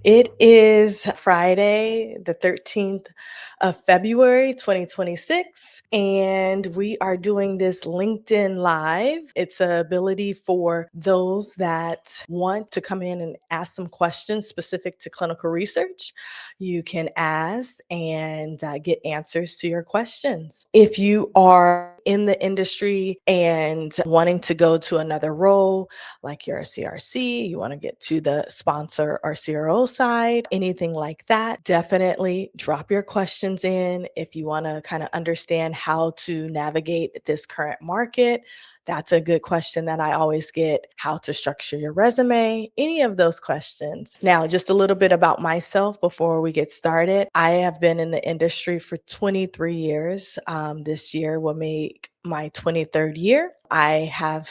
It is Friday, the 13th of February, 2026, and we are doing this LinkedIn Live. It's an ability for those that want to come in and ask some questions specific to clinical research. You can ask and get answers to your questions. If you are in the industry and wanting to go to another role, like you're a CRC, you want to get to the sponsor or CRO side, anything like that, definitely drop your questions in. If you want to kind of understand how to navigate this current market, that's a good question that I always get. How to structure your resume, any of those questions. Now, just a little bit about myself before we get started. I have been in the industry for 23 years. This year will make my 23rd year. I have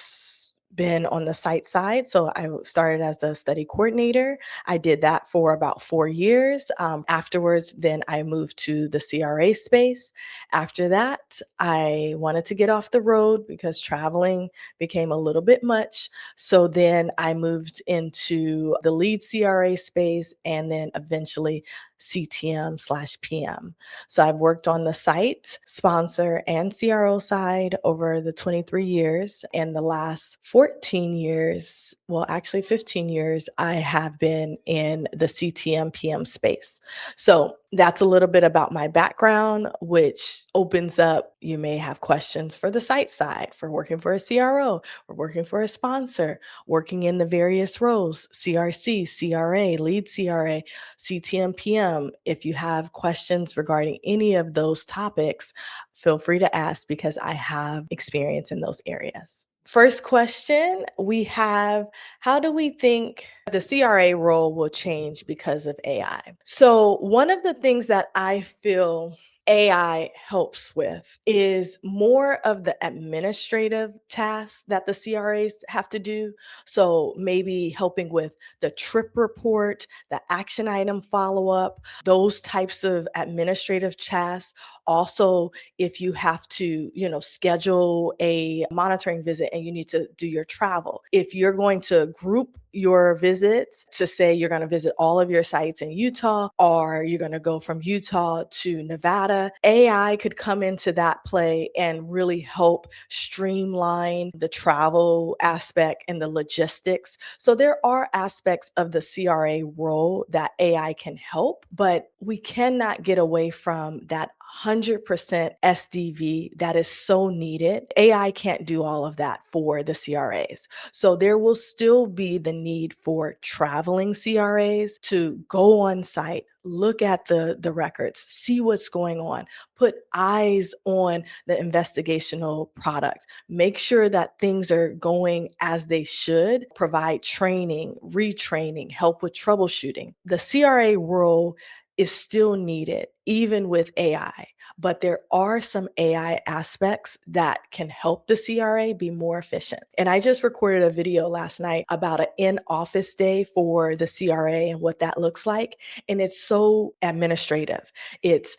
been on the site side. So I started as a study coordinator. I did that for about 4 years. Afterwards, then I moved to the CRA space. After that, I wanted to get off the road because traveling became a little bit much. So then I moved into the lead CRA space and then eventually CTM/PM. So I've worked on the site, sponsor, and CRO side over the 23 years. And the last 14 years, well, actually 15 years, I have been in the CTM/PM space. So that's a little bit about my background, which opens up, you may have questions for the site side, for working for a CRO, or working for a sponsor, working in the various roles, CRC, CRA, lead CRA, CTM/PM. If you have questions regarding any of those topics, feel free to ask because I have experience in those areas. First question we have: how do we think the CRA role will change because of AI? So, one of the things that I feel AI helps with is more of the administrative tasks that the CRAs have to do. So, maybe helping with the trip report, the action item follow up, those types of administrative tasks. Also, if you have to, schedule a monitoring visit and you need to do your travel, if you're going to group your visits to say you're going to visit all of your sites in Utah, or you're going to go from Utah to Nevada, AI could come into that play and really help streamline the travel aspect and the logistics. So there are aspects of the CRA role that AI can help, but we cannot get away from that 100% SDV that is so needed. AI can't do all of that for the CRAs. So there will still be the need for traveling CRAs to go on site, look at the records, see what's going on, put eyes on the investigational product, make sure that things are going as they should, provide training, retraining, help with troubleshooting. The CRA role is still needed, even with AI. But there are some AI aspects that can help the CRA be more efficient. And I just recorded a video last night about an in-office day for the CRA and what that looks like. And it's so administrative. It's,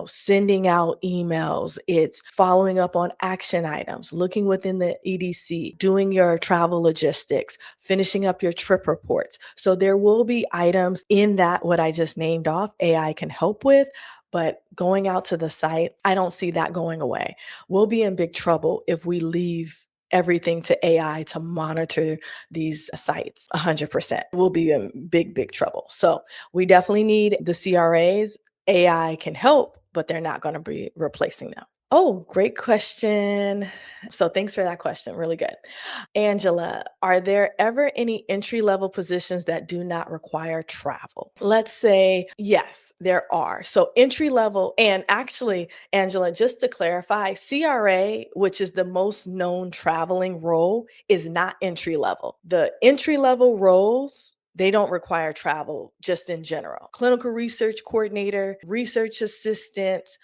sending out emails, it's following up on action items, looking within the EDC, doing your travel logistics, finishing up your trip reports. So there will be items in that, what I just named off, AI can help with. But going out to the site, I don't see that going away. We'll be in big trouble if we leave everything to AI to monitor these sites 100%. We'll be in big, big trouble. So we definitely need the CRAs. AI can help, but they're not going to be replacing them. Oh, great question. So thanks for that question. Really good. Angela, are there ever any entry level positions that do not require travel? Let's say yes, there are. So entry level, and actually, Angela, just to clarify, CRA, which is the most known traveling role, is not entry level. The entry level roles, they don't require travel just in general. Clinical research coordinator, research assistant,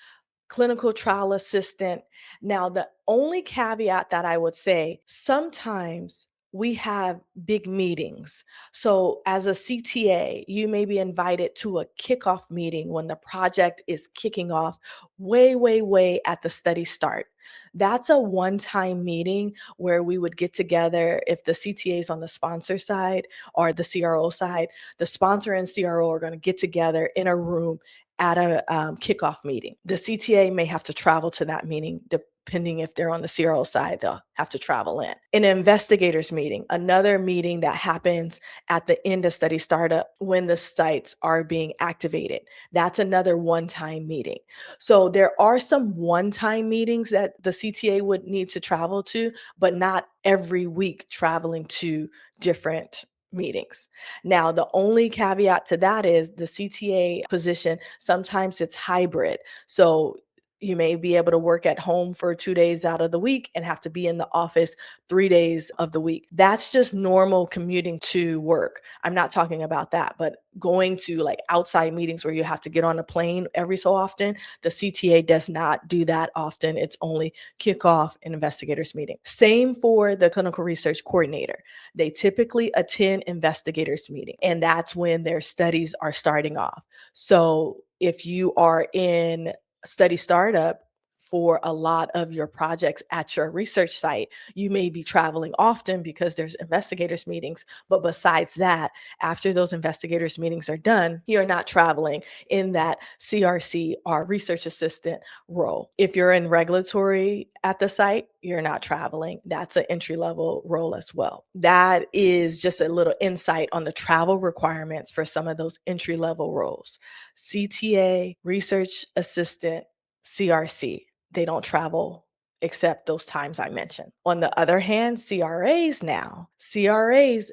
clinical trial assistant. Now, the only caveat that I would say, sometimes we have big meetings. So, as a CTA, you may be invited to a kickoff meeting when the project is kicking off way, way, way at the study start. That's a one time meeting where we would get together if the CTA is on the sponsor side or the CRO side. The sponsor and CRO are going to get together in a room at a kickoff meeting. The CTA may have to travel to that meeting depending if they're on the CRO side, they'll have to travel in. An investigators meeting, another meeting that happens at the end of study startup when the sites are being activated. That's another one-time meeting. So there are some one-time meetings that the CTA would need to travel to, but not every week traveling to different meetings. Now, the only caveat to that is the CTA position, sometimes it's hybrid. So you may be able to work at home for 2 days out of the week and have to be in the office 3 days of the week. That's just normal commuting to work. I'm not talking about that, but going to like outside meetings where you have to get on a plane every so often, the CTA does not do that often. It's only kickoff and investigators meeting. Same for the clinical research coordinator. They typically attend investigators meeting, and that's when their studies are starting off. So if you are in study startup for a lot of your projects at your research site, you may be traveling often because there's investigators meetings. But besides that, after those investigators meetings are done, you're not traveling in that CRC or research assistant role. If you're in regulatory at the site, you're not traveling. That's an entry level role as well. That is just a little insight on the travel requirements for some of those entry level roles. CTA, research assistant, CRC. They don't travel except those times I mentioned. On the other hand, CRAs,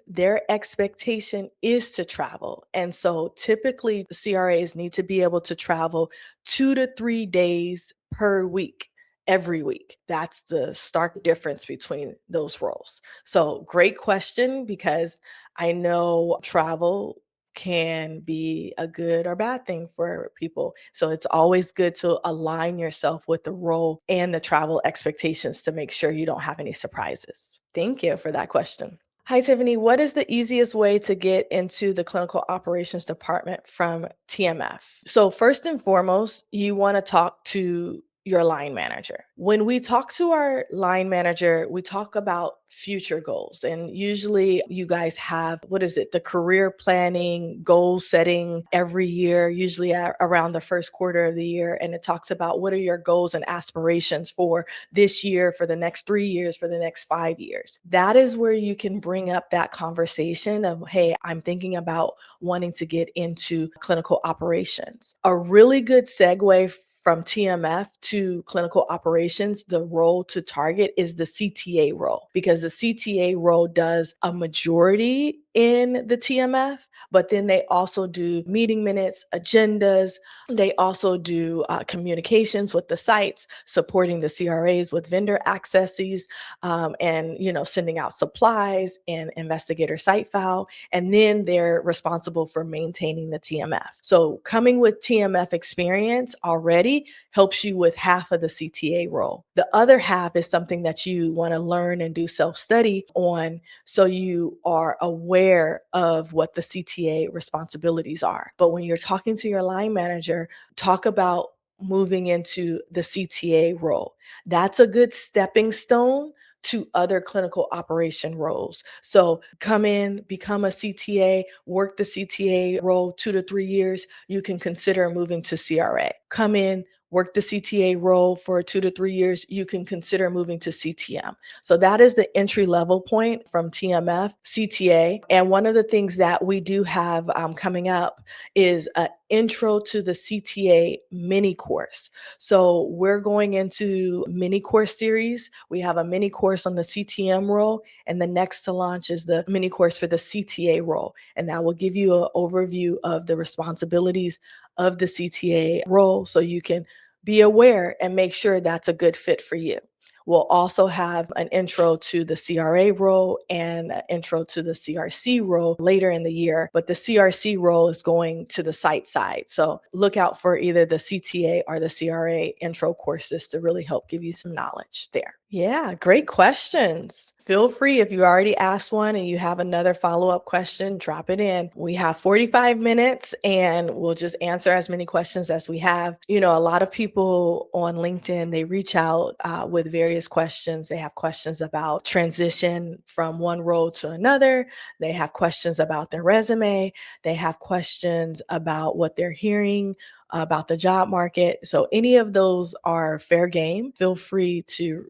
their expectation is to travel. And so typically CRAs need to be able to travel 2 to 3 days per week. Every week. That's the stark difference between those roles. So, great question because I know travel can be a good or bad thing for people. So it's always good to align yourself with the role and the travel expectations to make sure you don't have any surprises. Thank you for that question. Hi, Tiffany. What is the easiest way to get into the clinical operations department from TMF? So, first and foremost, you want to talk to your line manager. When we talk to our line manager, we talk about future goals. And usually you guys have, what is it, the career planning, goal setting every year, usually around the first quarter of the year. And it talks about what are your goals and aspirations for this year, for the next 3 years, for the next 5 years. That is where you can bring up that conversation of, hey, I'm thinking about wanting to get into clinical operations. A really good segue from TMF to clinical operations, the role to target is the CTA role, because the CTA role does a majority in the TMF, but then they also do meeting minutes, agendas. They also do communications with the sites, supporting the CRAs with vendor accesses, and sending out supplies and investigator site file. And then they're responsible for maintaining the TMF. So coming with TMF experience already helps you with half of the CTA role. The other half is something that you want to learn and do self-study on, so you are aware of what the CTA responsibilities are. But when you're talking to your line manager, talk about moving into the CTA role. That's a good stepping stone to other clinical operation roles. So come in, become a CTA, work the CTA role 2 to 3 years, you can consider moving to CRA. Come in, work the CTA role for 2 to 3 years, you can consider moving to CTM. So that is the entry level point from TMF, CTA. And one of the things that we do have coming up is an intro to the CTA mini course. So we're going into mini course series. We have a mini course on the CTM role, and the next to launch is the mini course for the CTA role. And that will give you an overview of the responsibilities of the CTA role so you can be aware and make sure that's a good fit for you. We'll also have an intro to the CRA role and an intro to the CRC role later in the year, but the CRC role is going to the site side. So look out for either the CTA or the CRA intro courses to really help give you some knowledge there. Yeah, great questions. Feel free if you already asked one and you have another follow-up question, drop it in. We have 45 minutes and we'll just answer as many questions as we have. A lot of people on LinkedIn, they reach out with various questions. They have questions about transition from one role to another. They have questions about their resume. They have questions about what they're hearing about the job market. So any of those are fair game. Feel free to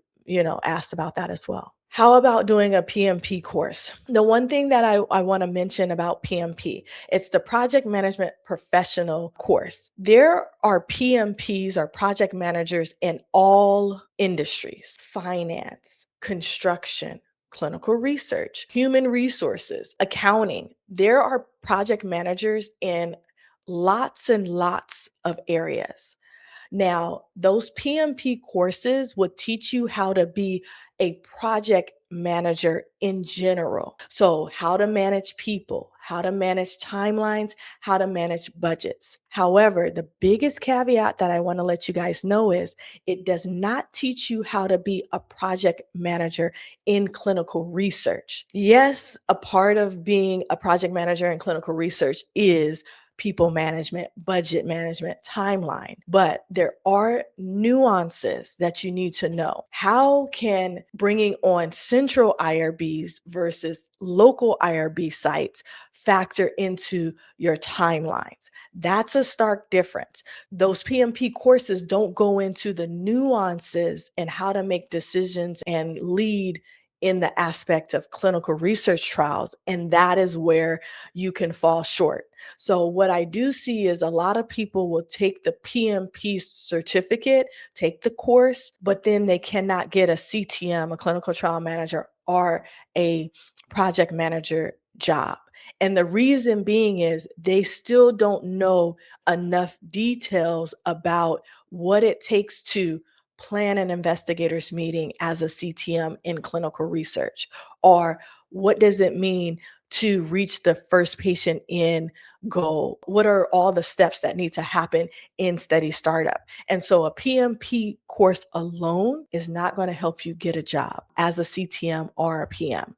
asked about that as well. How about doing a PMP course? The one thing that I want to mention about PMP, it's the Project Management Professional course. There are PMPs or project managers in all industries: finance, construction, clinical research, human resources, accounting. There are project managers in lots and lots of areas. Now, those PMP courses will teach you how to be a project manager in general. So, how to manage people, how to manage timelines, how to manage budgets. However, the biggest caveat that I want to let you guys know is it does not teach you how to be a project manager in clinical research. Yes, a part of being a project manager in clinical research is people management, budget management, timeline. But there are nuances that you need to know. How can bringing on central IRBs versus local IRB sites factor into your timelines? That's a stark difference. Those PMP courses don't go into the nuances and how to make decisions and lead in the aspect of clinical research trials. And that is where you can fall short. So what I do see is a lot of people will take the PMP certificate, take the course, but then they cannot get a CTM, a clinical trial manager, or a project manager job. And the reason being is they still don't know enough details about what it takes to plan an investigators meeting as a CTM in clinical research, or what does it mean to reach the first patient in goal? What are all the steps that need to happen in study startup? And so a PMP course alone is not going to help you get a job as a CTM or a PM.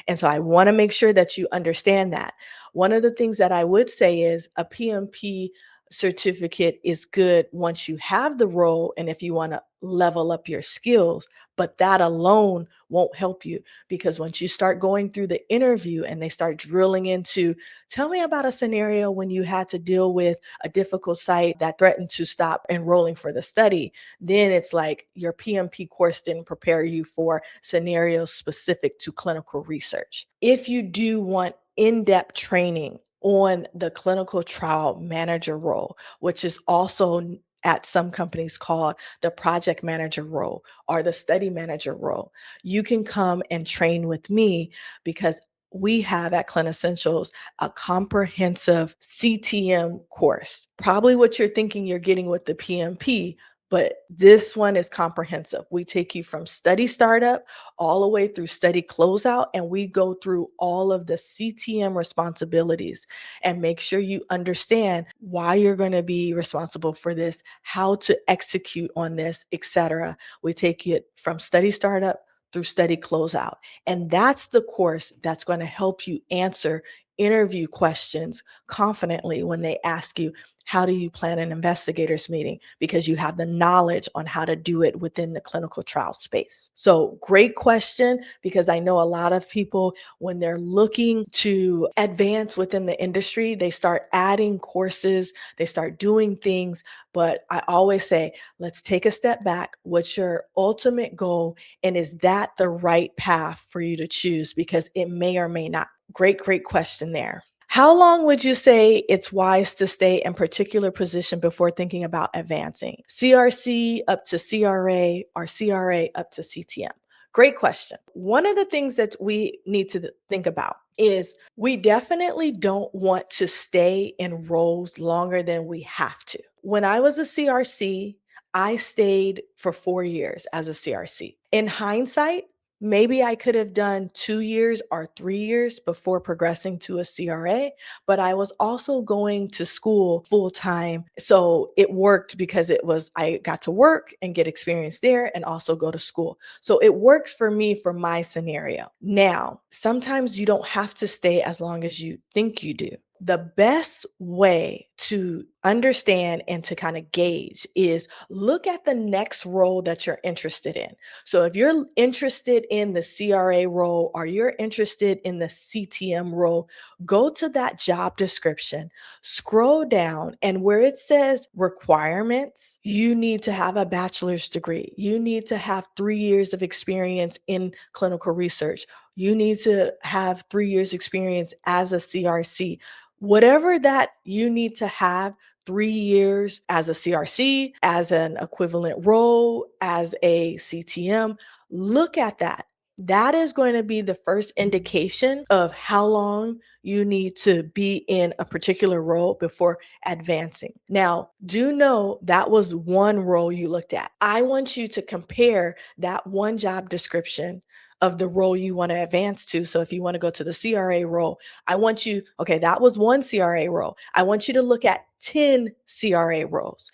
And so I want to make sure that you understand that. One of the things that I would say is a PMP certificate is good once you have the role and if you want to level up your skills, but that alone won't help you, because once you start going through the interview and they start drilling into, tell me about a scenario when you had to deal with a difficult site that threatened to stop enrolling for the study, then it's like your PMP course didn't prepare you for scenarios specific to clinical research. If you do want in-depth training on the clinical trial manager role, which is also at some companies called the project manager role or the study manager role, you can come and train with me, because we have at ClinEssentials a comprehensive CTM course. Probably what you're thinking you're getting with the PMP, but this one is comprehensive. We take you from study startup all the way through study closeout, and we go through all of the CTM responsibilities and make sure you understand why you're going to be responsible for this, how to execute on this, etc. We take it from study startup through study closeout. And that's the course that's going to help you answer interview questions confidently when they ask you, how do you plan an investigators meeting? Because you have the knowledge on how to do it within the clinical trial space. So great question, because I know a lot of people, when they're looking to advance within the industry, they start adding courses, they start doing things. But I always say, let's take a step back. What's your ultimate goal? And is that the right path for you to choose? Because it may or may not. Great question there. How long would you say it's wise to stay in particular position before thinking about advancing? CRC up to CRA or CRA up to CTM? Great question. One of the things that we need to think about is we definitely don't want to stay in roles longer than we have to. When I was a CRC, I stayed for 4 years as a CRC. In hindsight, Maybe I could have done 2 years or 3 years before progressing to a CRA, but I was also going to school full time. So it worked because I got to work and get experience there and also go to school. So it worked for me for my scenario. Now, sometimes you don't have to stay as long as you think you do. The best way to understand and to kind of gauge is look at the next role that you're interested in. So if you're interested in the CRA role or you're interested in the CTM role, go to that job description, scroll down, and where it says requirements, you need to have a bachelor's degree. You need to have 3 years of experience in clinical research. You need to have 3 years experience as a CRC. Whatever that you need to have, 3 years as a CRC, as an equivalent role, as a CTM, look at that. That is going to be the first indication of how long you need to be in a particular role before advancing. Now, do know that was one role you looked at. I want you to compare that one job description of the role you want to advance to. So if you want to go to the CRA role, I want you, okay, that was one CRA role. I want you to look at 10 CRA roles.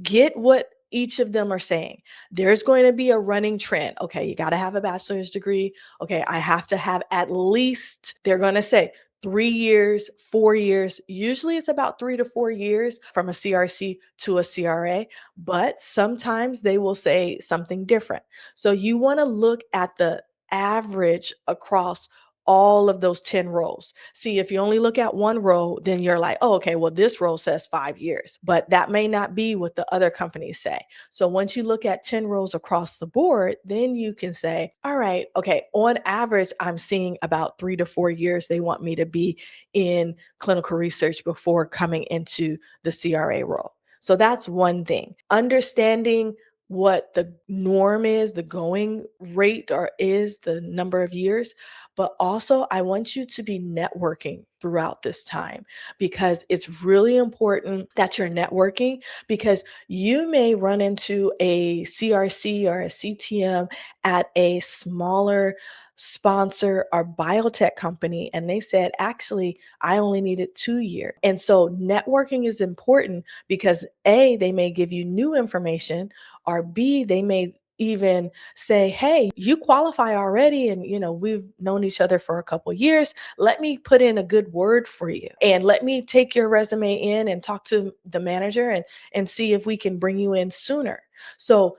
Get what each of them are saying. There's going to be a running trend. Okay, you got to have a bachelor's degree. Okay, I have to have at least, they're going to say 3 years, 4 years. Usually it's about 3 to 4 years from a CRC to a CRA, but sometimes they will say something different. So you want to look at the average across all of those 10 roles. See, if you only look at one role, then you're like, oh, okay, well, this role says 5 years, but that may not be what the other companies say. So once you look at 10 roles across the board, then you can say, all right, okay, on average, I'm seeing about 3 to 4 years they want me to be in clinical research before coming into the CRA role. So that's one thing. Understanding what the norm is, the going rate or is the number of years. But also, I want you to be networking throughout this time because it's really important that you're networking because you may run into a CRC or a CTM at a smaller sponsor or biotech company and they said actually I only needed 2 years. And so networking is important because A, they may give you new information, or B, they may even say, hey, you qualify already and we've known each other for a couple years. Let me put in a good word for you and let me take your resume in and talk to the manager and see if we can bring you in sooner. So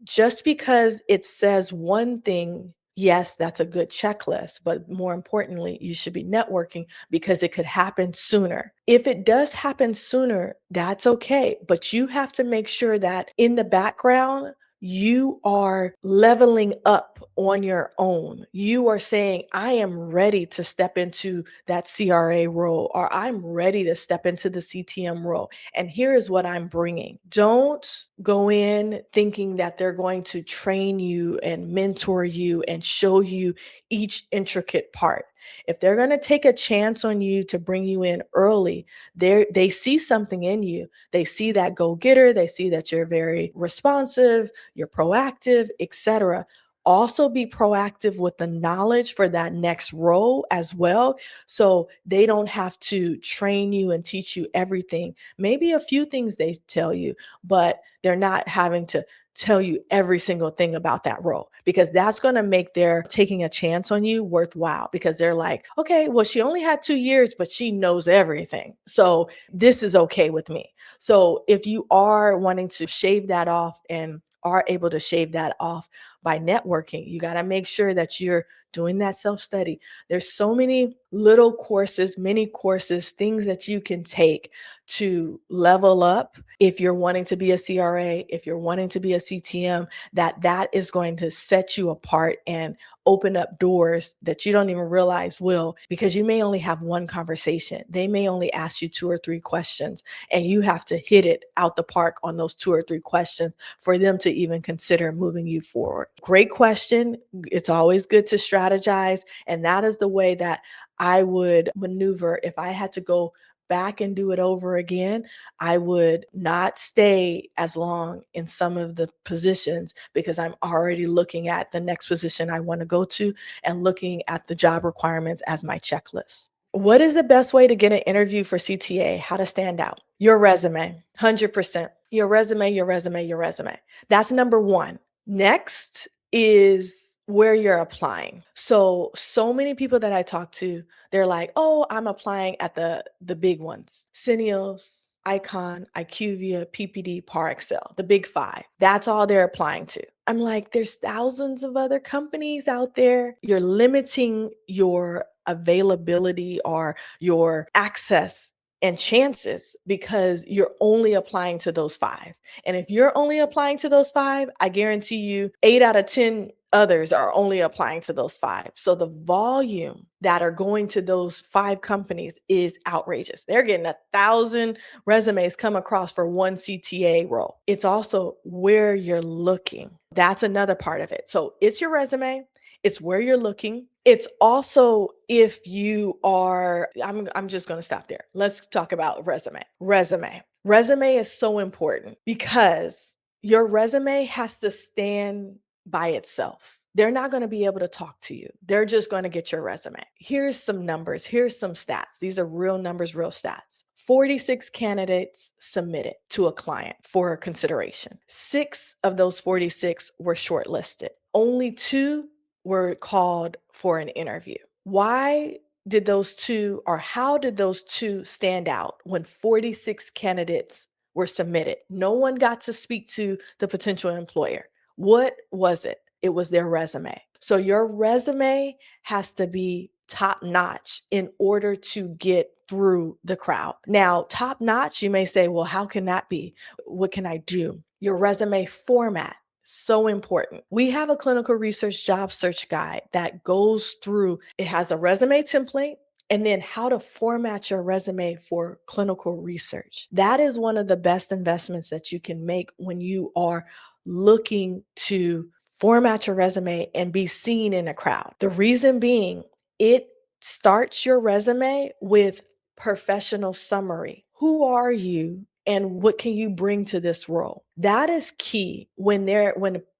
just because it says one thing, yes, that's a good checklist, but more importantly, you should be networking because it could happen sooner. If it does happen sooner, that's okay, but you have to make sure that in the background, you are leveling up on your own. You are saying, I am ready to step into that CRA role, or I'm ready to step into the CTM role. And here is what I'm bringing. Don't go in thinking that they're going to train you and mentor you and show you each intricate part. If they're going to take a chance on you to bring you in early, they see something in you. They see that go-getter, they see that you're very responsive, you're proactive, etc. Also be proactive with the knowledge for that next role as well. So they don't have to train you and teach you everything. Maybe a few things they tell you, but they're not having to tell you every single thing about that role because that's going to make their taking a chance on you worthwhile because they're like, okay, well, she only had 2 years, but she knows everything. So this is okay with me. So if you are wanting to shave that off and are able to shave that off by networking, you got to make sure that you're doing that self-study. There's so many little courses, mini courses, things that you can take to level up if you're wanting to be a CRA, if you're wanting to be a CTM, that is going to set you apart and open up doors that you don't even realize will, because you may only have one conversation. They may only ask you 2 or 3 questions and you have to hit it out the park on those 2 or 3 questions for them to even consider moving you forward. Great question. It's always good to strategize. And that is the way that I would maneuver if I had to go back and do it over again, I would not stay as long in some of the positions because I'm already looking at the next position I want to go to and looking at the job requirements as my checklist. What is the best way to get an interview for CTA? How to stand out? Your resume, 100%. Your resume, your resume, your resume. That's number one. Next is where you're applying. So many people that I talk to, they're like, oh, I'm applying at the big ones. Cineos, Icon, IQVIA, PPD, Par Excel, the big five. That's all they're applying to. I'm like, there's thousands of other companies out there. You're limiting your availability or your access and chances because you're only applying to those five. And if you're only applying to those five, I guarantee you 8 out of 10 others are only applying to those five. So the volume that are going to those five companies is outrageous. They're getting 1,000 resumes come across for one CTA role. It's also where you're looking. That's another part of it. So it's your resume, it's where you're looking. It's also if you are, I'm just going to stop there. Let's talk about resume. Resume is so important because your resume has to stand by itself. They're not going to be able to talk to you. They're just going to get your resume. Here's some numbers. Here's some stats. These are real numbers, real stats. 46 candidates submitted to a client for consideration. 6 of those 46 were shortlisted. Only 2 were called for an interview. Why did those 2 or how did those 2 stand out when 46 candidates were submitted? No one got to speak to the potential employer. What was it? It was their resume. So your resume has to be top notch in order to get through the crowd. Now, top notch, you may say, well, how can that be? What can I do? Your resume format. So important. We have a clinical research job search guide that goes through, it has a resume template and then how to format your resume for clinical research. That is one of the best investments that you can make when you are looking to format your resume and be seen in a crowd. The reason being, it starts your resume with professional summary. Who are you? And what can you bring to this role? That is key when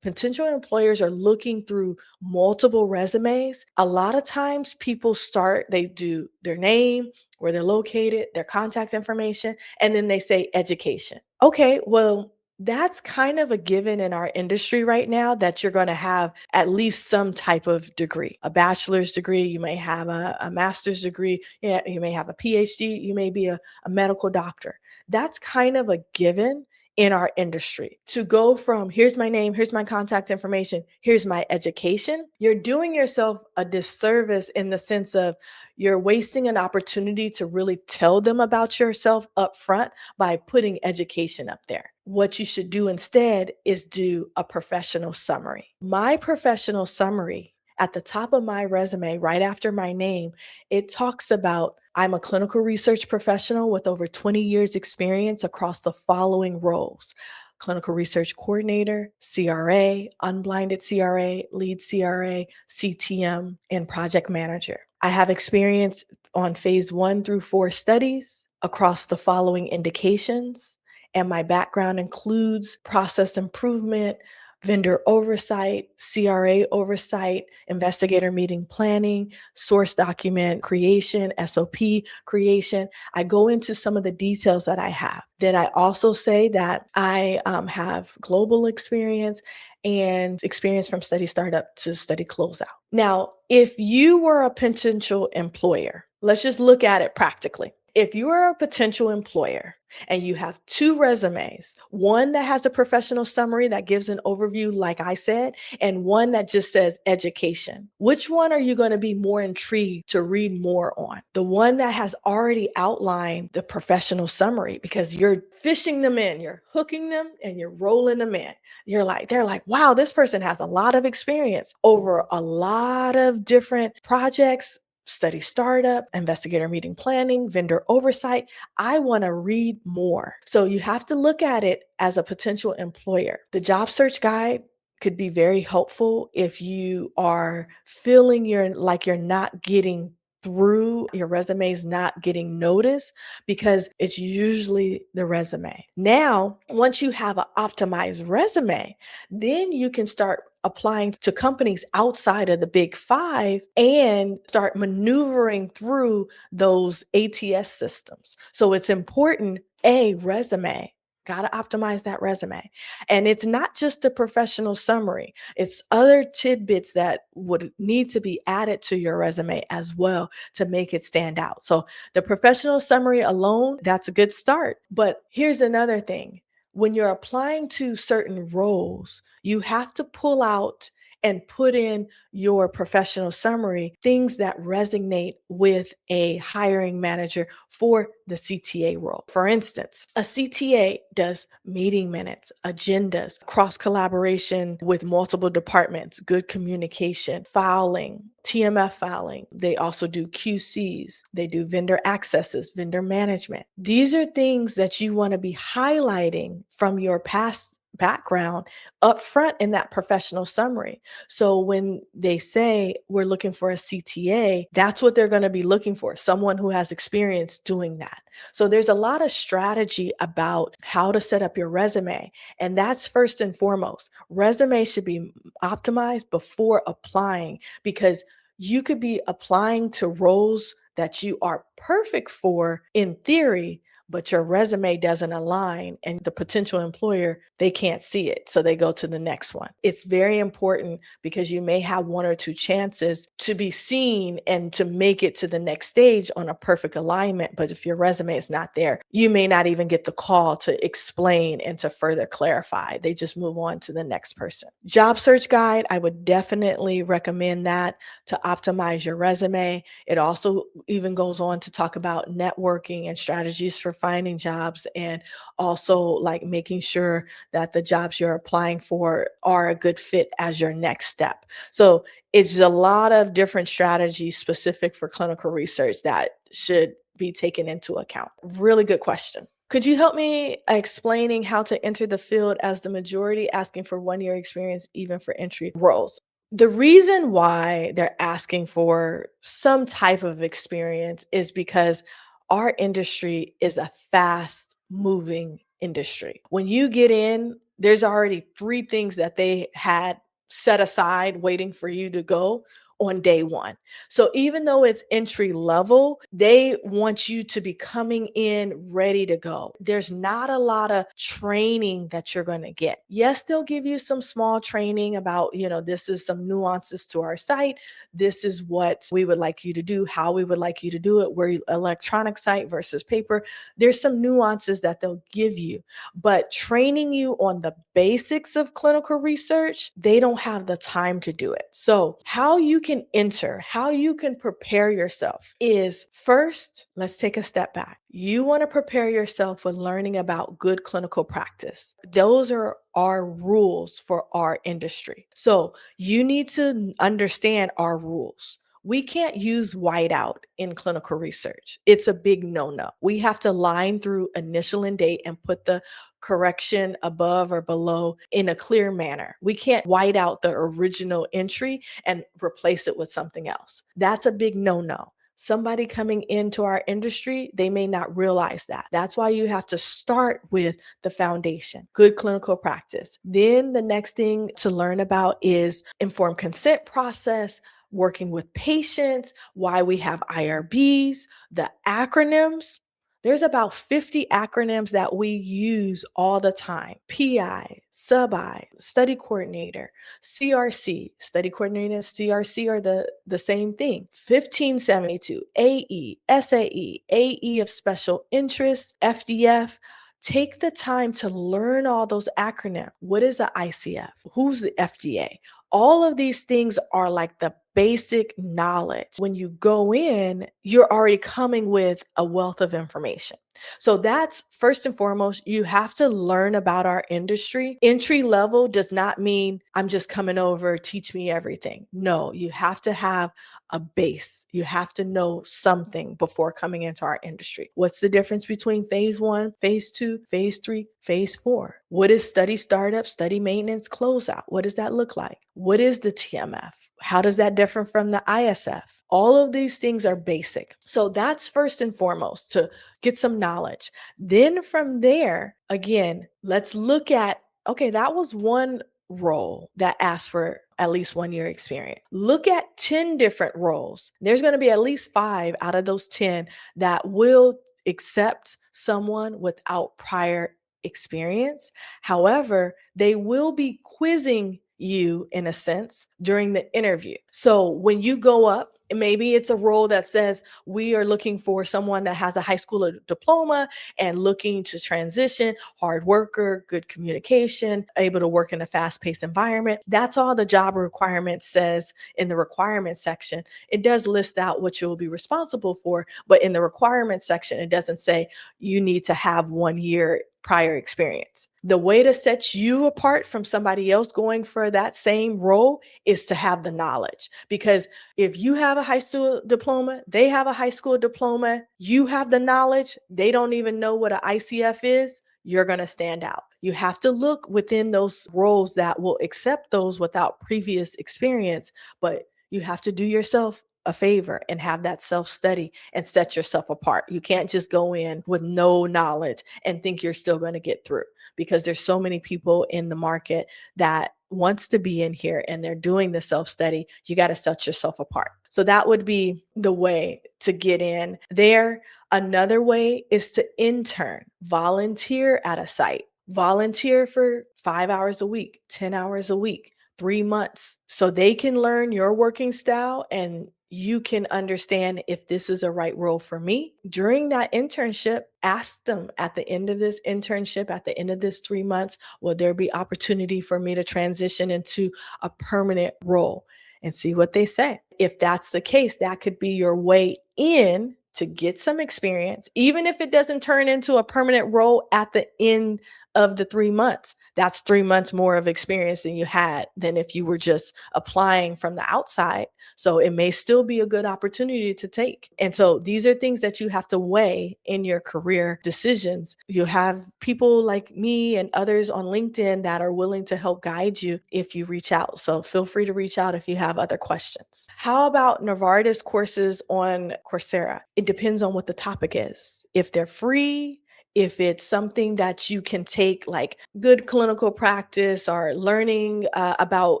potential employers are looking through multiple resumes. A lot of times they do their name, where they're located, their contact information, and then they say education. Okay, well, that's kind of a given in our industry right now that you're going to have at least some type of degree, a bachelor's degree, you may have a master's degree, you may have a PhD, you may be a medical doctor. That's kind of a given in our industry. To go from here's my name, here's my contact information, here's my education, you're doing yourself a disservice in the sense of you're wasting an opportunity to really tell them about yourself up front by putting education up there. What you should do instead is do a professional summary. My professional summary at the top of my resume, right after my name, it talks about I'm a clinical research professional with over 20 years experience across the following roles: clinical research coordinator, CRA, unblinded CRA, lead CRA, CTM, and project manager. I have experience on phase 1 through 4 studies across the following indications, and my background includes process improvement, vendor oversight, CRA oversight, investigator meeting planning, source document creation, SOP creation. I go into some of the details that I have. Then I also say that I have global experience and experience from study startup to study closeout. Now, if you were a potential employer, let's just look at it practically. If you are a potential employer and you have 2 resumes, one that has a professional summary that gives an overview, like I said, and one that just says education, which one are you going to be more intrigued to read more on? The one that has already outlined the professional summary, because you're fishing them in, you're hooking them and you're rolling them in. They're like, wow, this person has a lot of experience over a lot of different projects, study startup, investigator meeting planning, vendor oversight. I want to read more. So you have to look at it as a potential employer. The job search guide could be very helpful if you are feeling you're not getting through your resumes not getting noticed because it's usually the resume. Now, once you have an optimized resume, then you can start applying to companies outside of the big five and start maneuvering through those ATS systems. So it's important, a resume. Got to optimize that resume. And it's not just the professional summary, it's other tidbits that would need to be added to your resume as well to make it stand out. So the professional summary alone, that's a good start. But here's another thing. When you're applying to certain roles, you have to pull out and put in your professional summary things that resonate with a hiring manager for the CTA role. For instance, a CTA does meeting minutes, agendas, cross collaboration with multiple departments, good communication, filing, TMF filing. They also do QCs. They do vendor accesses, vendor management. These are things that you want to be highlighting from your past background up front in that professional summary. So when they say we're looking for a CTA, that's what they're going to be looking for, someone who has experience doing that. So there's a lot of strategy about how to set up your resume. And that's first and foremost. Resume should be optimized before applying because you could be applying to roles that you are perfect for in theory, but your resume doesn't align and the potential employer, they can't see it. So they go to the next one. It's very important because you may have one or two chances to be seen and to make it to the next stage on a perfect alignment. But if your resume is not there, you may not even get the call to explain and to further clarify. They just move on to the next person. Job search guide, I would definitely recommend that to optimize your resume. It also even goes on to talk about networking and strategies for finding jobs and also like making sure that the jobs you're applying for are a good fit as your next step. So it's a lot of different strategies specific for clinical research that should be taken into account. Really good question. Could you help me explaining how to enter the field as the majority asking for 1 year experience, even for entry roles? The reason why they're asking for some type of experience is because our industry is a fast moving industry. When you get in, there's already three things that they had set aside waiting for you to go on day one. So even though it's entry level, they want you to be coming in ready to go. There's not a lot of training that you're going to get. Yes, they'll give you some small training about, this is some nuances to our site. This is what we would like you to do, how we would like you to do it. We're electronic site versus paper. There's some nuances that they'll give you, but training you on the basics of clinical research, they don't have the time to do it. So how you can enter, how you can prepare yourself is first, let's take a step back. You want to prepare yourself with learning about good clinical practice. Those are our rules for our industry. So you need to understand our rules. We can't use whiteout in clinical research. It's a big no-no. We have to line through initial and date and put the correction above or below in a clear manner. We can't white out the original entry and replace it with something else. That's a big no-no. Somebody coming into our industry, they may not realize that. That's why you have to start with the foundation, good clinical practice. Then the next thing to learn about is informed consent process, working with patients, why we have IRBs, the acronyms. There's about 50 acronyms that we use all the time. PI, sub-I, study coordinator, CRC, study coordinator, CRC are the same thing. 1572, AE, SAE, AE of special interest, FDF. Take the time to learn all those acronyms. What is the ICF? Who's the FDA? All of these things are like the basic knowledge. When you go in, you're already coming with a wealth of information. So that's first and foremost, you have to learn about our industry. Entry level does not mean I'm just coming over, teach me everything. No, you have to have a base. You have to know something before coming into our industry. What's the difference between phase 1, phase 2, phase 3, phase 4? What is study startup, study maintenance, closeout? What does that look like? What is the TMF? How does that differ from the ISF? All of these things are basic. So that's first and foremost to get some knowledge. Then from there, again, let's look at, okay, that was one role that asked for at least 1 year experience. Look at 10 different roles. There's going to be at least 5 out of those 10 that will accept someone without prior experience. However, they will be quizzing you in a sense during the interview. So when you go up, maybe it's a role that says we are looking for someone that has a high school diploma and looking to transition, hard worker, good communication, able to work in a fast-paced environment. That's all the job requirement says in the requirement section. It does list out what you'll be responsible for, but in the requirement section, it doesn't say you need to have 1 year prior experience. The way to set you apart from somebody else going for that same role is to have the knowledge. Because if you have a high school diploma, they have a high school diploma, you have the knowledge, they don't even know what an ICF is, you're going to stand out. You have to look within those roles that will accept those without previous experience, but you have to do yourself a favor and have that self-study and set yourself apart. You can't just go in with no knowledge and think you're still going to get through, because there's so many people in the market that wants to be in here and they're doing the self-study. You got to set yourself apart. So that would be the way to get in there. Another way is to intern, volunteer at a site, volunteer for 5 hours a week, 10 hours a week, 3 months, so they can learn your working style and you can understand if this is a right role for me. During that internship, ask them at the end of this internship, at the end of this 3 months, will there be opportunity for me to transition into a permanent role? And see what they say. If that's the case, that could be your way in to get some experience, even if it doesn't turn into a permanent role at the end of the 3 months. That's 3 months more of experience than you had than if you were just applying from the outside. So it may still be a good opportunity to take. And so these are things that you have to weigh in your career decisions. You have people like me and others on LinkedIn that are willing to help guide you if you reach out. So feel free to reach out if you have other questions. How about Novartis courses on Coursera? It depends on what the topic is. If they're free, if it's something that you can take, like good clinical practice or learning about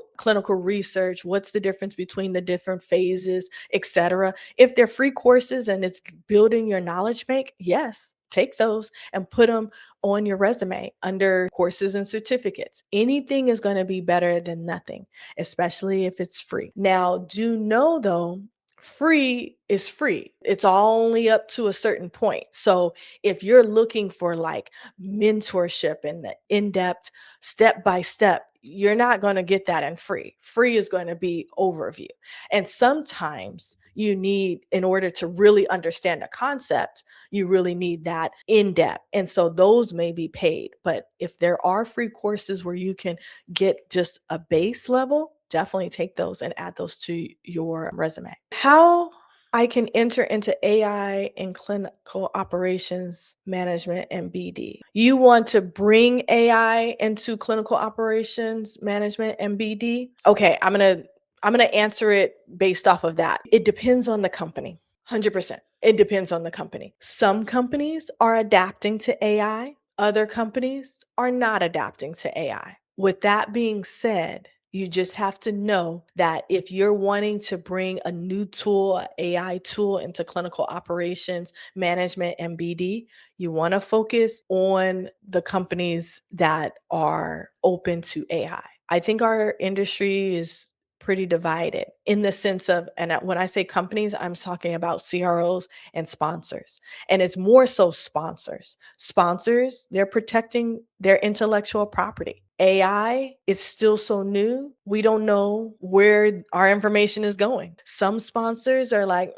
clinical research, what's the difference between the different phases, etc. If they're free courses and it's building your knowledge bank, yes, take those and put them on your resume under courses and certificates. Anything is going to be better than nothing, especially if it's free. Now, do know though, free is free. It's all only up to a certain point. So if you're looking for like mentorship and the in-depth step by step, you're not going to get that in free. Free is going to be overview. And sometimes you need, in order to really understand a concept, you really need that in-depth. And so those may be paid. But if there are free courses where you can get just a base level, definitely take those and add those to your resume. How I can enter into AI in clinical operations management and BD. You want to bring AI into clinical operations management and BD? Okay, I'm going to answer it based off of that. It depends on the company. 100%. It depends on the company. Some companies are adapting to AI, other companies are not adapting to AI. With that being said, you just have to know that if you're wanting to bring a new tool, an AI tool into clinical operations, management, and BD, you want to focus on the companies that are open to AI. I think our industry is pretty divided in the sense of, and when I say companies, I'm talking about CROs and sponsors. And it's more so sponsors. Sponsors, they're protecting their intellectual property. AI is still so new. We don't know where our information is going. Some sponsors are like,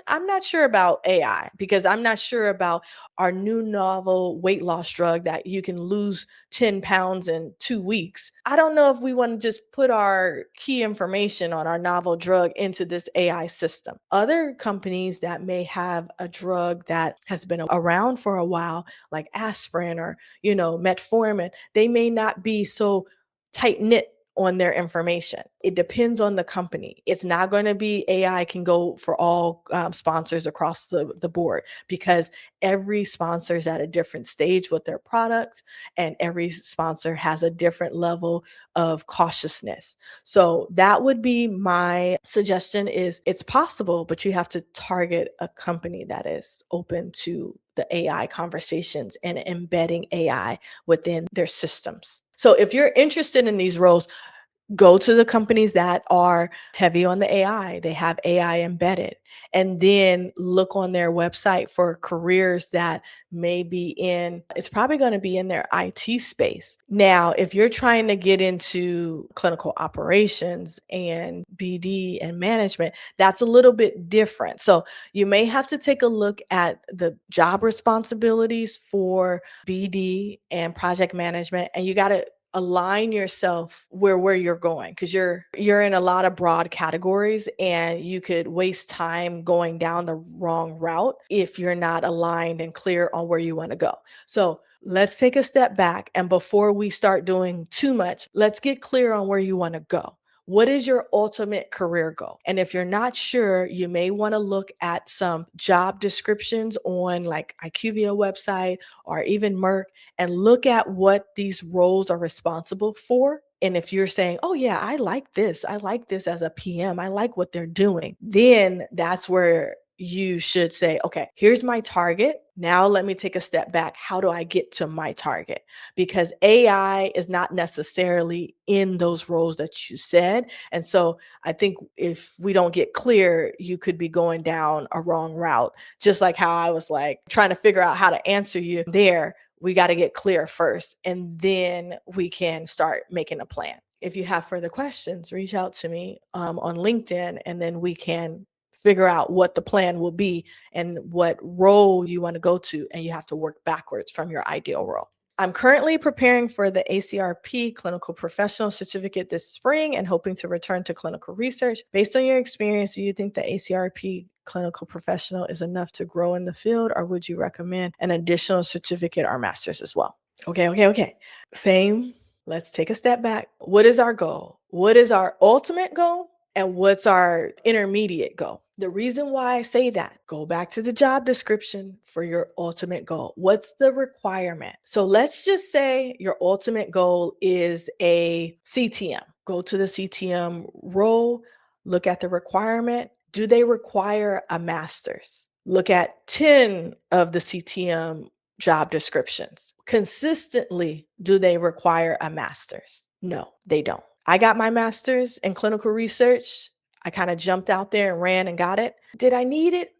I'm not sure about AI because I'm not sure about our new novel weight loss drug that you can lose 10 pounds in 2 weeks. I don't know if we want to just put our key information on our novel drug into this AI system. Other companies that may have a drug that has been around for a while, like aspirin or, metformin, they may not be so tight knit on their information. It depends on the company. It's not going to be AI can go for all sponsors across the board, because every sponsor is at a different stage with their product, and every sponsor has a different level of cautiousness. So that would be my suggestion. Is it's possible, but you have to target a company that is open to the AI conversations and embedding AI within their systems. So if you're interested in these roles, go to the companies that are heavy on the AI. They have AI embedded. And then look on their website for careers that may be in, it's probably going to be in their IT space. Now, if you're trying to get into clinical operations and BD and management, that's a little bit different. So you may have to take a look at the job responsibilities for BD and project management, and you got to align yourself where you're going, because you're in a lot of broad categories, and you could waste time going down the wrong route if you're not aligned and clear on where you want to go. So let's take a step back, and before we start doing too much, let's get clear on where you want to go. What is your ultimate career goal? And if you're not sure, you may want to look at some job descriptions on like IQVIA website or even Merck, and look at what these roles are responsible for. And if you're saying, oh, yeah, I like this as a PM, I like what they're doing, then that's where you should say, okay, here's my target. Now let me take a step back. How do I get to my target? Because AI is not necessarily in those roles that you said. And so I think if we don't get clear, you could be going down a wrong route. Just like how I was like trying to figure out how to answer you there. We got to get clear first, and then we can start making a plan. If you have further questions, reach out to me on LinkedIn, and then we can figure out what the plan will be and what role you want to go to. And you have to work backwards from your ideal role. I'm currently preparing for the ACRP Clinical Professional Certificate this spring and hoping to return to clinical research. Based on your experience, do you think the ACRP Clinical Professional is enough to grow in the field, or would you recommend an additional certificate or master's as well? Okay. Same. Let's take a step back. What is our goal? What is our ultimate goal? And what's our intermediate goal? The reason why I say that, go back to the job description for your ultimate goal. What's the requirement? So let's just say your ultimate goal is a CTM. Go to the CTM role, look at the requirement. Do they require a master's? Look at 10 of the CTM job descriptions. Consistently, do they require a master's? No, they don't. I got my master's in clinical research. I kind of jumped out there and ran and got it. Did I need it?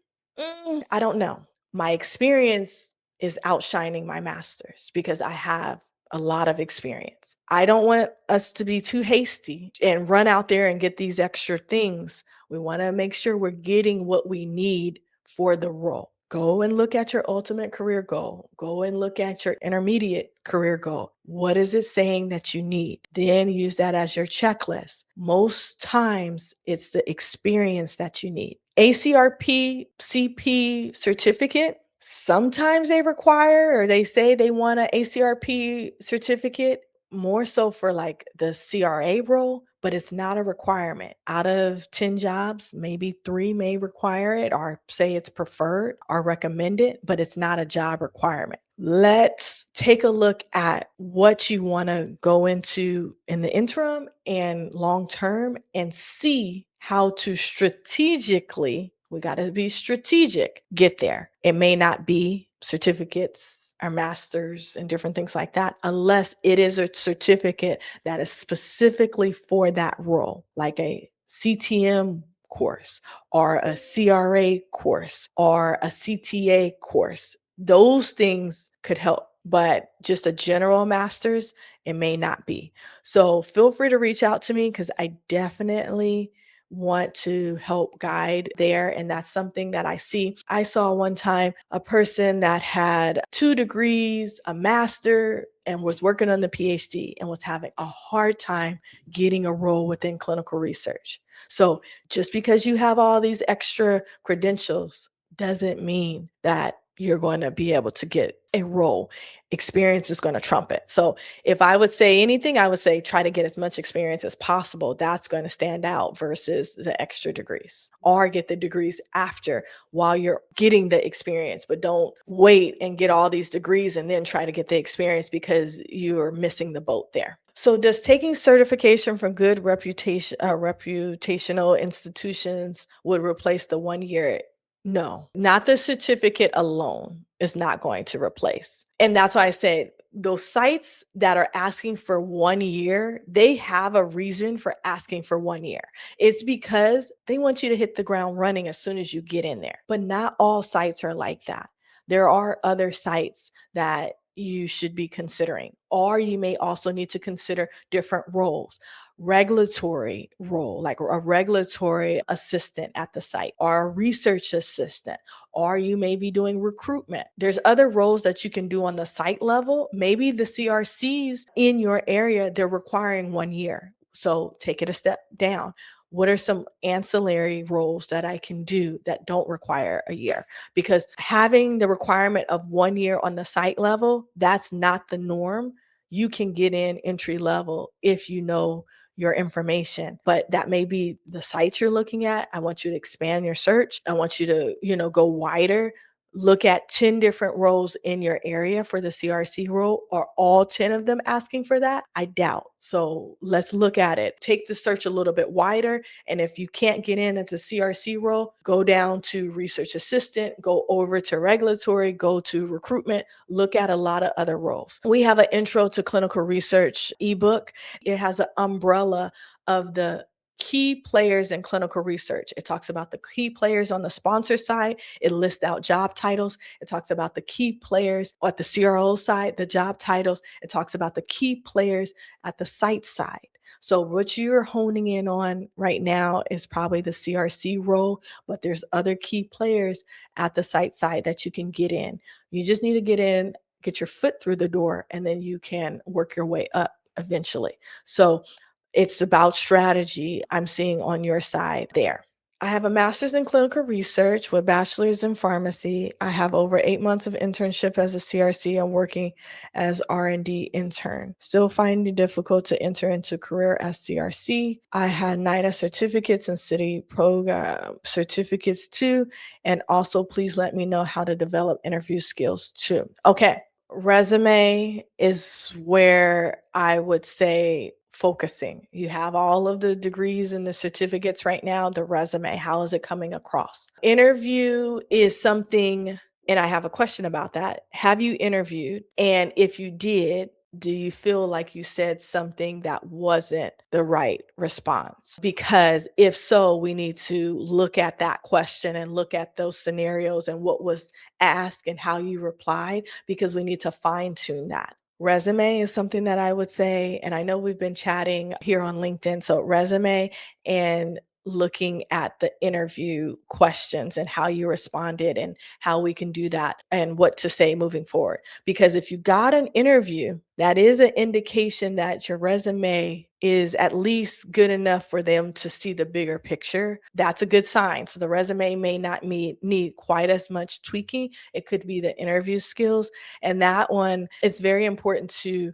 I don't know. My experience is outshining my master's because I have a lot of experience. I don't want us to be too hasty and run out there and get these extra things. We want to make sure we're getting what we need for the role. Go and look at your ultimate career goal. Go and look at your intermediate career goal. What is it saying that you need? Then use that as your checklist. Most times it's the experience that you need. ACRP CP certificate, sometimes they require or they say they want an ACRP certificate, more so for like the CRA role, but it's not a requirement. Out of 10 jobs, maybe 3 may require it or say it's preferred or recommended, but it's not a job requirement. Let's take a look at what you want to go into in the interim and long term and see how to strategically, we got to be strategic, get there. It may not be certificates or masters and different things like that, unless it is a certificate that is specifically for that role, like a CTM course or a CRA course or a CTA course. Those things could help, but just a general master's, it may not be. So feel free to reach out to me because I definitely want to help guide there. And that's something that I see. I saw one time a person that had 2 degrees, a master, and was working on the PhD and was having a hard time getting a role within clinical research. So just because you have all these extra credentials doesn't mean that you're going to be able to get a role. Experience is going to trump it. So if I would say anything, I would say try to get as much experience as possible. That's going to stand out versus the extra degrees, or get the degrees after while you're getting the experience. But don't wait and get all these degrees and then try to get the experience, because you're missing the boat there. So does taking certification from good reputational institutions would replace the 1 year? No, not the certificate alone is not going to replace. And that's why I say those sites that are asking for 1 year, they have a reason for asking for 1 year. It's because they want you to hit the ground running as soon as you get in there. But not all sites are like that. There are other sites that you should be considering, or you may also need to consider different roles. Regulatory role, like a regulatory assistant at the site, or a research assistant, or you may be doing recruitment. There's other roles that you can do on the site level. Maybe the CRCs in your area, they're requiring 1 year. So take it a step down. What are some ancillary roles that I can do that don't require a year? Because having the requirement of 1 year on the site level, that's not the norm. You can get in entry level if you know your information, but that may be the sites you're looking at. I want you to expand your search. I want you to, go wider. Look at 10 different roles in your area for the CRC role. Are all 10 of them asking for that? I doubt. So let's look at it. Take the search a little bit wider. And if you can't get in at the CRC role, go down to research assistant, go over to regulatory, go to recruitment, look at a lot of other roles. We have an intro to clinical research ebook. It has an umbrella of the key players in clinical research. It talks about the key players on the sponsor side. It lists out job titles. It talks about the key players at the CRO side, the job titles. It talks about the key players at the site side. So what you're honing in on right now is probably the CRC role, but there's other key players at the site side that you can get in. You just need to get in, get your foot through the door, and then you can work your way up eventually. So it's about strategy I'm seeing on your side there. I have a master's in clinical research with bachelor's in pharmacy. I have over 8 months of internship as a CRC and working as R&D intern. Still finding it difficult to enter into career as CRC. I had NIDA certificates and city program certificates too. And also please let me know how to develop interview skills too. Okay. Resume is where I would say focusing. You have all of the degrees and the certificates right now. The resume, how is it coming across? Interview is something, and I have a question about that. Have you interviewed? And if you did, do you feel like you said something that wasn't the right response? Because if so, we need to look at that question and look at those scenarios and what was asked and how you replied, because we need to fine tune that. Resume is something that I would say, and I know we've been chatting here on LinkedIn. So resume and looking at the interview questions and how you responded and how we can do that and what to say moving forward. Because if you got an interview, that is an indication that your resume is at least good enough for them to see the bigger picture. That's a good sign. So the resume may not need quite as much tweaking. It could be the interview skills. And that one, it's very important to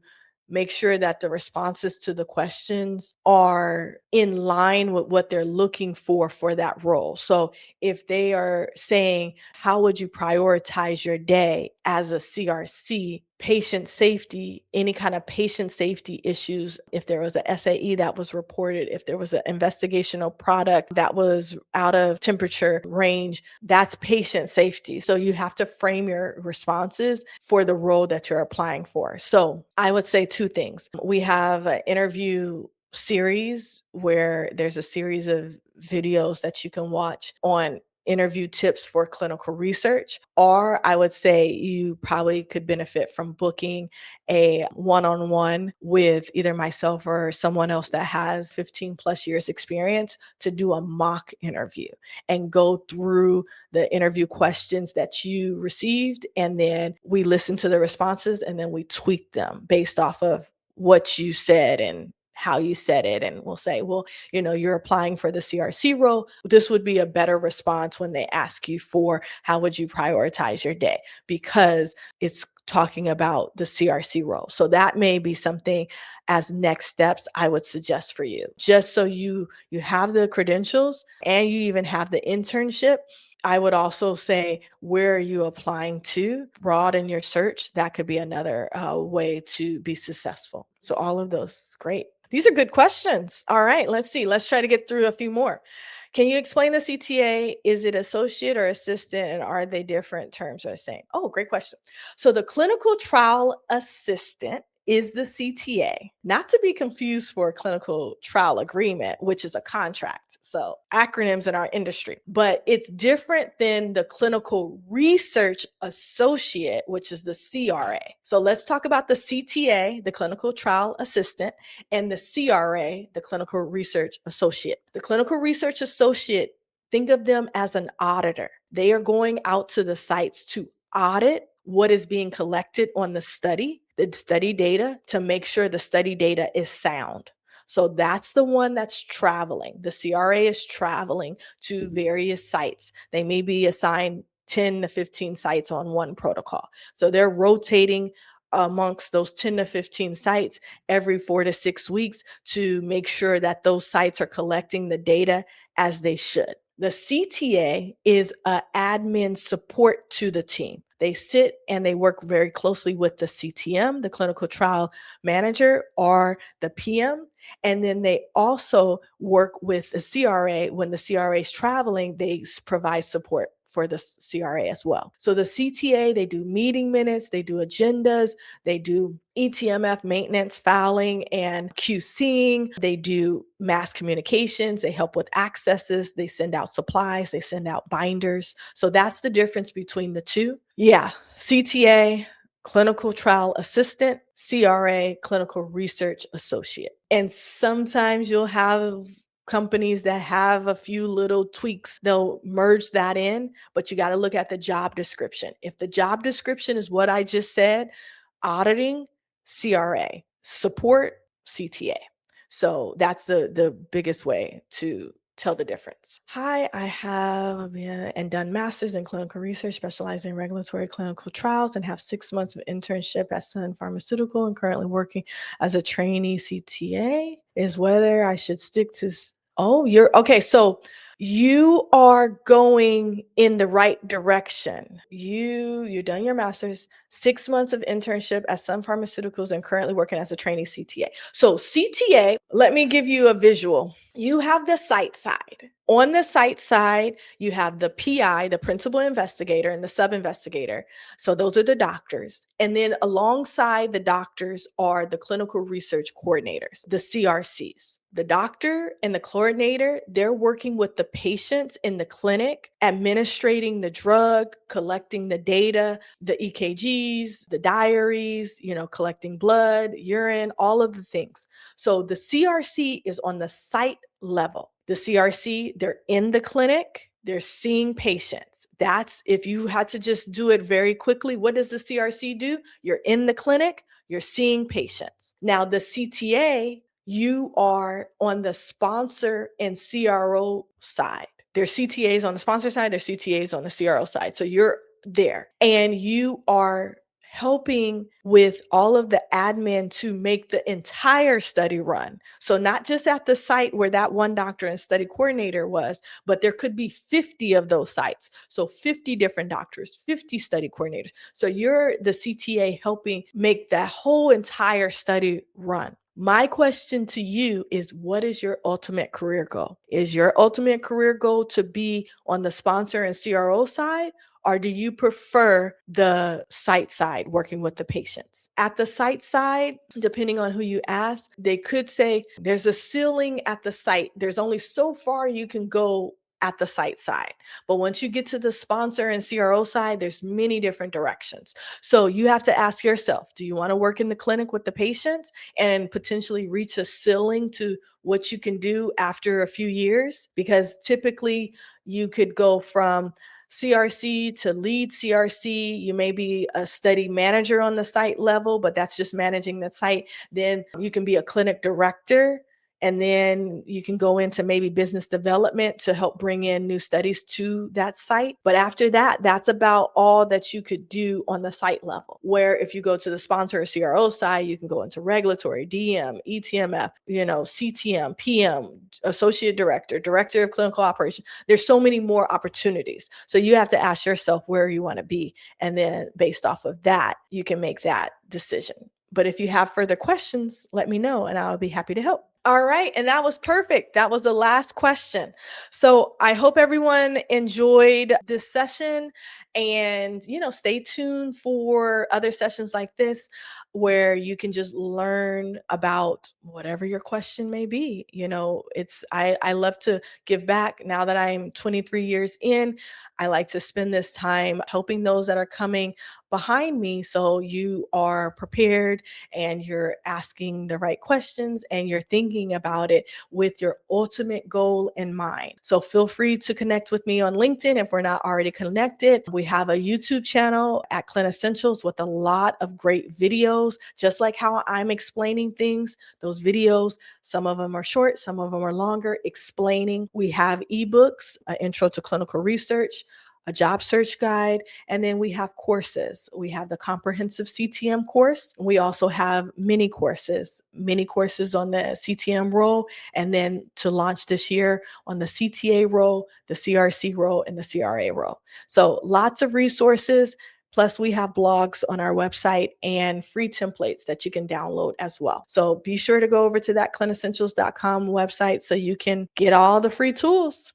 make sure that the responses to the questions are in line with what they're looking for that role. So if they are saying, how would you prioritize your day as a CRC? Patient safety, any kind of patient safety issues, if there was a SAE that was reported, if there was an investigational product that was out of temperature range, that's patient safety. So you have to frame your responses for the role that you're applying for. So I would say two things. We have an interview series where there's a series of videos that you can watch on interview tips for clinical research, or I would say you probably could benefit from booking a one-on-one with either myself or someone else that has 15 plus years experience to do a mock interview and go through the interview questions that you received. And then we listen to the responses and then we tweak them based off of what you said and how you said it, and we'll say, well, you're applying for the CRC role. This would be a better response when they ask you for how would you prioritize your day, because it's talking about the CRC role. So that may be something as next steps I would suggest for you, just so you have the credentials and you even have the internship. I would also say, where are you applying to? Broaden your search. That could be another way to be successful. So all of those, great. These are good questions. All right, let's see. Let's try to get through a few more. Can you explain the CTA? Is it associate or assistant, and are they different terms or the same? Oh, great question. So the clinical trial assistant is the CTA, not to be confused for a clinical trial agreement, which is a contract. So acronyms in our industry, but it's different than the clinical research associate, which is the CRA. So let's talk about the CTA, the clinical trial assistant, and the CRA, the clinical research associate. The clinical research associate, think of them as an auditor. They are going out to the sites to audit what is being collected on the study data, to make sure the study data is sound. So that's the one that's traveling. The CRA is traveling to various sites. They may be assigned 10 to 15 sites on one protocol. So they're rotating amongst those 10 to 15 sites every 4 to 6 weeks to make sure that those sites are collecting the data as they should. The CTA is an admin support to the team. They sit and they work very closely with the CTM, the clinical trial manager, or the PM. And then they also work with the CRA. When the CRA is traveling, they provide support for the CRA as well. So the CTA, they do meeting minutes, they do agendas, they do ETMF maintenance, filing, and QCing. They do mass communications. They help with accesses. They send out supplies. They send out binders. So that's the difference between the two. Yeah, CTA, clinical trial assistant, CRA, clinical research associate. And sometimes you'll have companies that have a few little tweaks. They'll merge that in, but you got to look at the job description. If the job description is what I just said, auditing, CRA, support, CTA. So that's the biggest way to tell the difference. Hi, I have and done master's in clinical research, specializing in regulatory clinical trials, and have 6 months of internship at Sun Pharmaceutical, and currently working as a trainee CTA. Is whether I should stick to. Oh, you're okay. So you are going in the right direction. You've done your master's, 6 months of internship at Sun Pharmaceuticals, and currently working as a trainee CTA. So CTA, let me give you a visual. You have the site side. On the site side, you have the PI, the principal investigator, and the sub-investigator. So those are the doctors. And then alongside the doctors are the clinical research coordinators, the CRCs. The doctor and the coordinator, they're working with the patients in the clinic, administrating the drug, collecting the data, the EKGs, the diaries, collecting blood, urine, all of the things. So the CRC is on the site level. The CRC, they're in the clinic, they're seeing patients. That's, if you had to just do it very quickly, what does the CRC do? You're in the clinic, you're seeing patients. Now the CTA, you are on the sponsor and CRO side. There's CTAs on the sponsor side, there's CTAs on the CRO side. So you're there and you are helping with all of the admin to make the entire study run. So not just at the site where that one doctor and study coordinator was, but there could be 50 of those sites. So 50 different doctors, 50 study coordinators. So you're the CTA helping make that whole entire study run. My question to you is, what is your ultimate career goal? Is your ultimate career goal to be on the sponsor and CRO side? Or do you prefer the site side, working with the patients? At the site side, depending on who you ask, they could say there's a ceiling at the site. There's only so far you can go at the site side. But once you get to the sponsor and CRO side, there's many different directions. So you have to ask yourself, do you want to work in the clinic with the patients and potentially reach a ceiling to what you can do after a few years? Because typically you could go from CRC to lead CRC. You may be a study manager on the site level, but that's just managing the site. Then you can be a clinic director. And then you can go into maybe business development to help bring in new studies to that site. But after that, that's about all that you could do on the site level. Where if you go to the sponsor or CRO side, you can go into regulatory, DM, ETMF, CTM, PM, associate director, director of clinical operations. There's so many more opportunities. So you have to ask yourself where you want to be. And then based off of that, you can make that decision. But if you have further questions, let me know and I'll be happy to help. All right. And that was perfect. That was the last question. So I hope everyone enjoyed this session and, stay tuned for other sessions like this where you can just learn about whatever your question may be. I love to give back now that I'm 23 years in. I like to spend this time helping those that are coming behind me so you are prepared and you're asking the right questions and you're thinking about it with your ultimate goal in mind. So feel free to connect with me on LinkedIn if we're not already connected. We have a YouTube channel at ClinEssentials with a lot of great videos, just like how I'm explaining things. Those videos, some of them are short, some of them are longer, explaining. We have ebooks, an intro to clinical research, a job search guide, and then we have courses. We have the comprehensive CTM course. We also have mini courses on the CTM role, and then to launch this year on the CTA role, the CRC role, and the CRA role. So lots of resources. Plus, we have blogs on our website and free templates that you can download as well. So be sure to go over to that ClinEssentials.com website so you can get all the free tools.